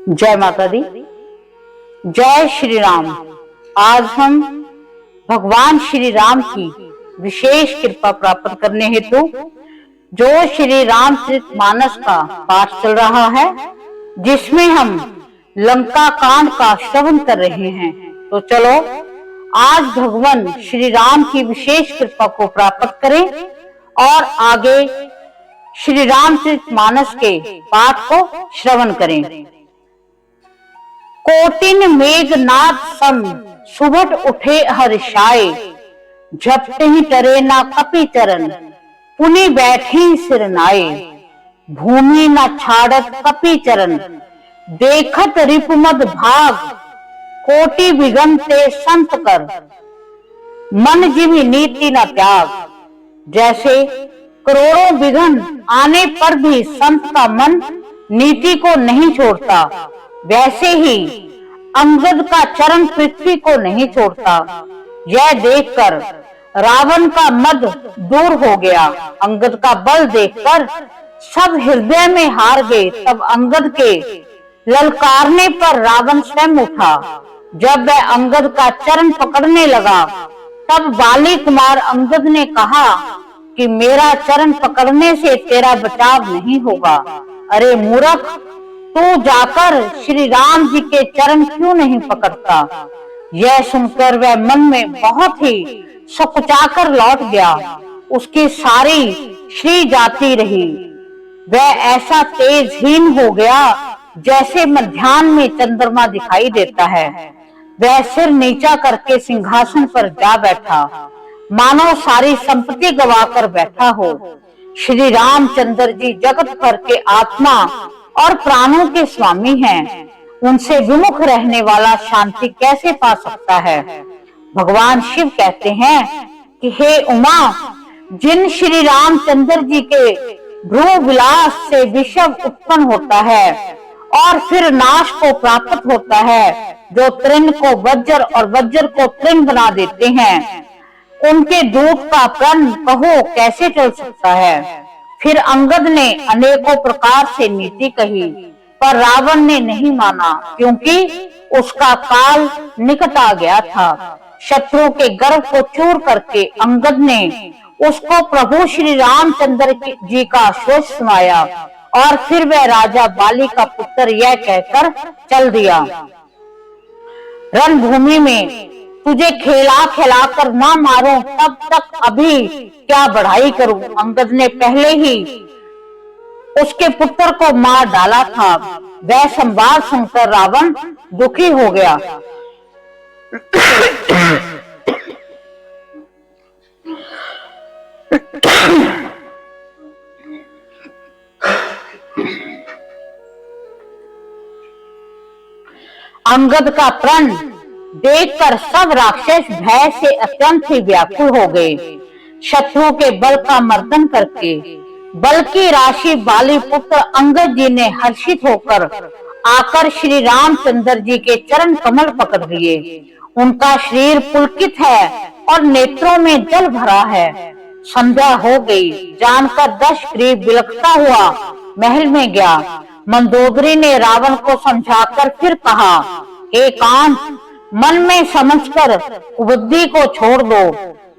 जय माता दी। जय श्री राम। आज हम भगवान श्री राम की विशेष कृपा प्राप्त करने हेतु जो श्री रामचरितमानस का पाठ चल रहा है, जिसमें हम लंका कांड का श्रवण कर रहे हैं, तो चलो आज भगवान श्री राम की विशेष कृपा को प्राप्त करें और आगे श्री रामचरितमानस के पाठ को श्रवण करें। कोटिन मेघनाद सम सुबह उठे हर्षाए, झपटे ही टरे ना कपि चरण, पुनि बैठी सिरनाए। भूमि न छाड़त कपि चरण, देखत रिपुमद भाग, कोटि विघन ते संत कर, मन जिमि नीति न त्याग। जैसे करोड़ों विघन आने पर भी संत का मन नीति को नहीं छोड़ता, वैसे ही अंगद का चरण पृथ्वी को नहीं छोड़ता। यह देखकर रावण का मद दूर हो गया। अंगद का बल देखकर सब हृदय में हार गए। तब अंगद के ललकारने पर रावण स्वयं उठा। जब वह अंगद का चरण पकड़ने लगा, तब बाली कुमार अंगद ने कहा कि मेरा चरण पकड़ने से तेरा बचाव नहीं होगा। अरे मूर्ख, तू जाकर श्री राम जी के चरण क्यों नहीं पकड़ता? यह सुनकर वह मन में बहुत ही सकुचाकर लौट गया। उसकी सारी श्री जाती रही। वह ऐसा तेजहीन हो गया जैसे मध्याह्न में चंद्रमा दिखाई देता है। वह सिर नीचा करके सिंहासन पर जा बैठा, मानो सारी संपत्ति गवाकर बैठा हो। श्री रामचंद्र जी जगत भर के आत्मा और प्राणों के स्वामी हैं। उनसे विमुख रहने वाला शांति कैसे पा सकता है? भगवान शिव कहते हैं कि हे उमा, जिन श्री रामचंद्र जी के भ्रू विलास से विषम उत्पन्न होता है और फिर नाश को प्राप्त होता है, जो तृण को वज्र और वज्र को तृण बना देते हैं, उनके दूत का प्रण कहो कैसे चल सकता है? फिर अंगद ने अनेकों प्रकार से नीति कही, पर रावण ने नहीं माना, क्योंकि उसका काल निकट आ गया था। शत्रु के गर्व को चूर करके अंगद ने उसको प्रभु श्री रामचंद्र जी का शोक सुनाया और फिर वह राजा बाली का पुत्र यह कहकर चल दिया, रणभूमि में तुझे खेला खिला कर ना मारूं तब तक अभी क्या बढ़ाई करूं। अंगद ने पहले ही उसके पुत्र को मार डाला था। वह संवाद सुनकर रावण दुखी हो गया। अंगद का प्रण देखकर सब राक्षस भय से अत्यंत ही व्याकुल हो गए। शत्रु के बल का मर्दन करके बल की राशि बाली पुत्र अंगद जी ने हर्षित होकर आकर श्री रामचंद्र जी के चरण कमल पकड़ लिए। उनका शरीर पुलकित है और नेत्रों में जल भरा है। संध्या हो गई। जानकर दशग्रीव बिलखता हुआ महल में गया। मंदोदरी ने रावण को समझाकर फिर कहा, हे कांत, मन में समझकर बुद्धि को छोड़ दो।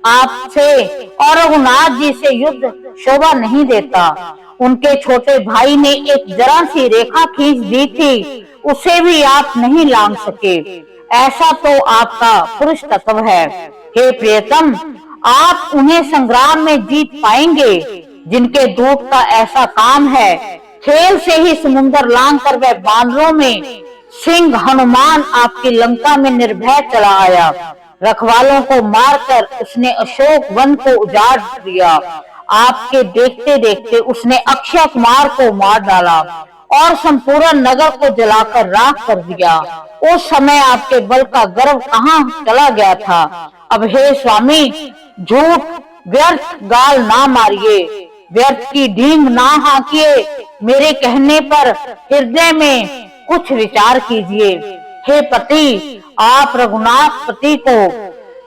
आपसे और रघुनाथ जी से युद्ध शोभा नहीं देता। उनके छोटे भाई ने एक जरा सी रेखा खींच दी थी, उसे भी आप नहीं लांघ सके। ऐसा तो आपका पुरुष तत्व है। हे प्रियतम, आप उन्हें संग्राम में जीत पाएंगे जिनके दूत का ऐसा काम है। खेल से ही समुद्र लांघ कर वह बानरों में सिंह हनुमान आपकी लंका में निर्भय चला आया। रखवालों को मारकर उसने अशोक वन को उजाड़ दिया। आपके देखते देखते उसने अक्षय कुमार को मार डाला और संपूर्ण नगर को जलाकर राख कर दिया। उस समय आपके बल का गर्व कहाँ चला गया था? अब हे स्वामी, झूठ व्यर्थ गाल ना मारिए, व्यर्थ की ढींग ना हाँकिए। मेरे कहने पर हृदय में कुछ विचार कीजिए। हे पति, आप रघुनाथ पति को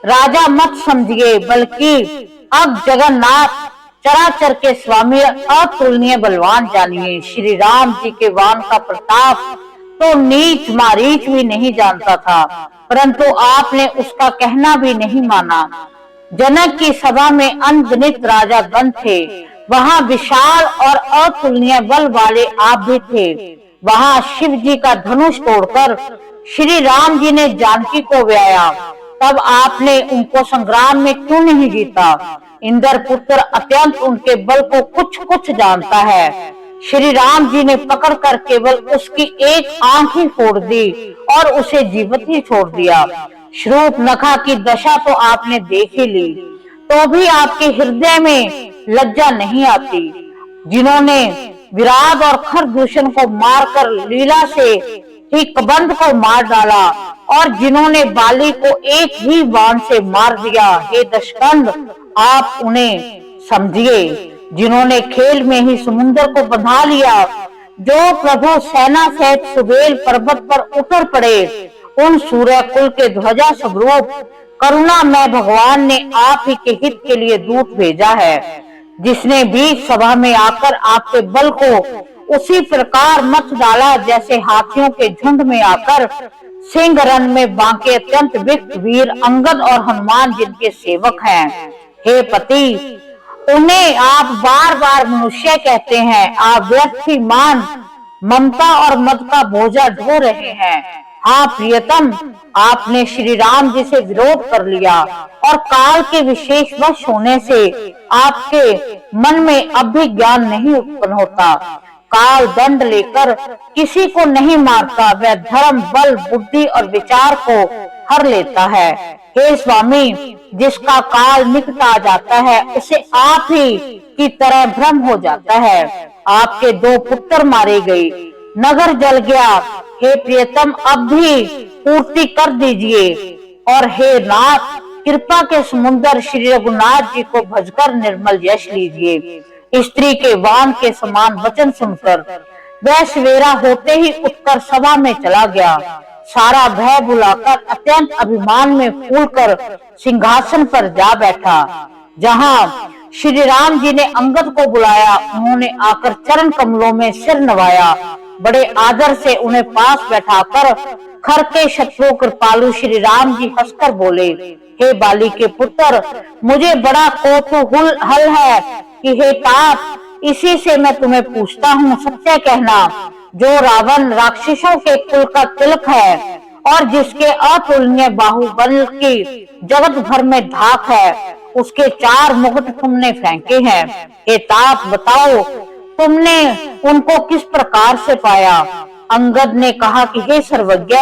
राजा मत समझिए, बल्कि अब जगन्नाथ चराचर के स्वामी अतुलनीय बलवान जानिए। श्री राम जी के वाण का प्रताप तो नीच मारीच भी नहीं जानता था, परंतु आपने उसका कहना भी नहीं माना। जनक की सभा में अनगिनत राजा गण थे, वहां विशाल और अतुलनीय बल वाले आप भी थे। वहां शिव जी का धनुष तोड़कर श्री राम जी ने जानकी को ब्याया, तब आपने उनको संग्राम में क्यों नहीं जीता? इंद्र पुत्र अत्यंत उनके बल को कुछ कुछ जानता है। श्री राम जी ने पकड़कर केवल उसकी एक आंख ही फोड़ दी और उसे जीवित ही छोड़ दिया। शूर्पणखा की दशा तो आपने देख ही ली, तो भी आपके हृदय में लज्जा नहीं आती। जिन्होंने विराट और खरदूषण को मारकर लीला से ही कबंध को मार डाला और जिन्होंने बाली को एक ही बाण से मार दिया, हे दशकंद आप उन्हें समझिए। जिन्होंने खेल में ही समुद्र को बंधा लिया, जो प्रभु सेना सहित सुबेल पर्वत पर उतर पड़े, उन सूर्य कुल के ध्वजा स्वरूप करुणा में भगवान ने आप ही के हित के लिए दूत भेजा है, जिसने बीच सभा में आकर आपके बल को उसी प्रकार मत डाला जैसे हाथियों के झुंड में आकर सिंह रन में बांके अत्यंत विक्त वीर अंगद और हनुमान जिनके सेवक हैं। हे पति, उन्हें आप बार बार मनुष्य कहते हैं। आप व्यक्ति मान ममता और मद का बोझा ढो रहे हैं। हाँ प्रियतम, आपने श्री राम जी से विरोध कर लिया और काल के विशेष वश होने से आपके मन में अब भी ज्ञान नहीं उत्पन्न होता। काल दंड लेकर किसी को नहीं मारता, वह धर्म बल बुद्धि और विचार को हर लेता है। हे स्वामी, जिसका काल निकट आ जाता है उसे आप ही की तरह भ्रम हो जाता है। आपके 2 पुत्र मारे गए, नगर जल गया। हे प्रियतम, अब भी पूर्ति कर दीजिए। और हे नाथ, कृपा के समुद्र श्री रघुनाथ जी को भजकर निर्मल यश लीजिए। स्त्री के वाण के समान वचन सुनकर वह सवेरा होते ही उत्तर सभा में चला गया। सारा भय भुलाकर अत्यंत अभिमान में फूलकर सिंहासन पर जा बैठा। जहां श्री राम जी ने अंगद को बुलाया, उन्होंने आकर चरण कमलों में सिर नवाया। बड़े आदर से उन्हें पास बैठाकर खर के शत्रु कृपालु श्री राम जी हंसकर बोले, हे बाली के पुत्र, मुझे बड़ा कौतूहल है कि हे तात, इसी से मैं तुम्हें पूछता हूँ, सत्य कहना, जो रावण राक्षसों के कुल का तिलक है और जिसके अतुलनीय बाहुबल की जगत भर में धाक है, उसके 4 मुकुट तुमने फेंके हैं। हे तात, बताओ तुमने उनको किस प्रकार से पाया? अंगद ने कहा कि हे सर्वज्ञ,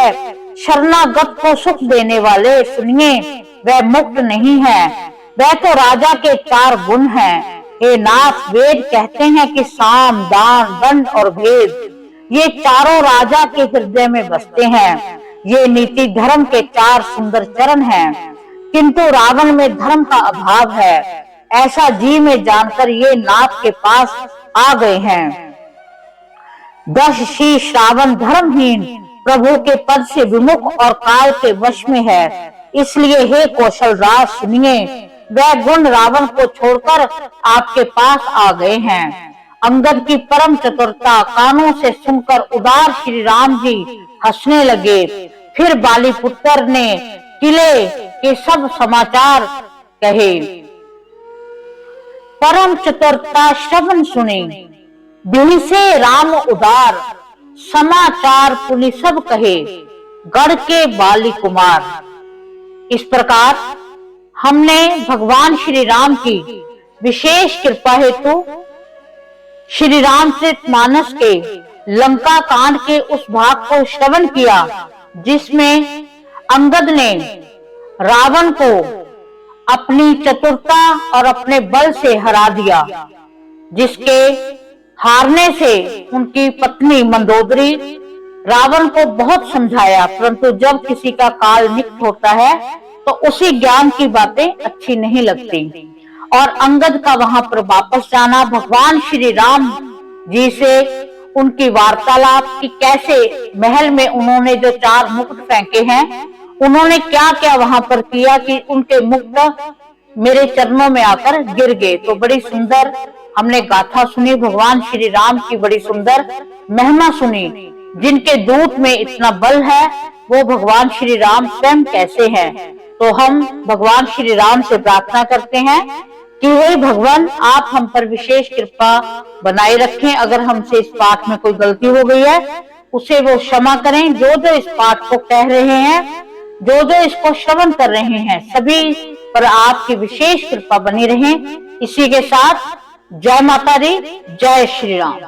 शरणागत को सुख देने वाले, सुनिए, वह मुक्त नहीं है, वह तो राजा के 4 गुण हैं। हे नाथ, वेद कहते हैं कि साम दान दंड और भेद, ये चारों राजा के हृदय में बसते हैं। ये नीति धर्म के 4 सुंदर चरण हैं, किंतु रावण में धर्म का अभाव है। ऐसा जी में जानकर ये नाथ के पास आ गए हैं। 10 शीश रावण धर्महीन प्रभु के पद से विमुख और काल के वश में है। इसलिए हे कौशल राज, सुनिए, वह गुण रावण को छोड़कर आपके पास आ गए हैं। अंगद की परम चतुरता कानों से सुनकर उदार श्री राम जी हंसने लगे। फिर बाली पुत्र ने किले के सब समाचार कहे। परम चतुरता श्रवण सुने, बिन से राम उदार, समाचार पुनि सब कहे, गढ़ के बाली कुमार। इस प्रकार हमने भगवान श्री राम की विशेष कृपा हेतु श्री रामचरितमानस के लंका कांड के उस भाग को श्रवण किया, जिसमें अंगद ने रावण को अपनी चतुरता और अपने बल से हरा दिया, जिसके हारने से उनकी पत्नी मंदोदरी रावण को बहुत समझाया, परंतु जब किसी का काल निकट होता है तो उसी ज्ञान की बातें अच्छी नहीं लगती। और अंगद का वहां पर वापस जाना, भगवान श्री राम जी से उनकी वार्तालाप की कैसे महल में उन्होंने जो 4 मुकुट फेंके हैं, उन्होंने क्या क्या वहां पर किया कि उनके मुकुट मेरे चरणों में आकर गिर गए। तो बड़ी सुंदर हमने गाथा सुनी, भगवान श्री राम की बड़ी सुंदर महिमा सुनी। जिनके दूत में इतना बल है वो भगवान श्री राम स्वयं कैसे हैं। तो हम भगवान श्री राम से प्रार्थना करते हैं कि हे भगवान, आप हम पर विशेष कृपा बनाए रखें। अगर हमसे इस पाठ में कोई गलती हो गई है उसे वो क्षमा करें। जो जो इस पाठ को कह रहे हैं, जो जो इसको श्रवण कर रहे हैं, सभी पर आपकी विशेष कृपा बनी रहे। इसी के साथ जय माता दी, जय श्री राम।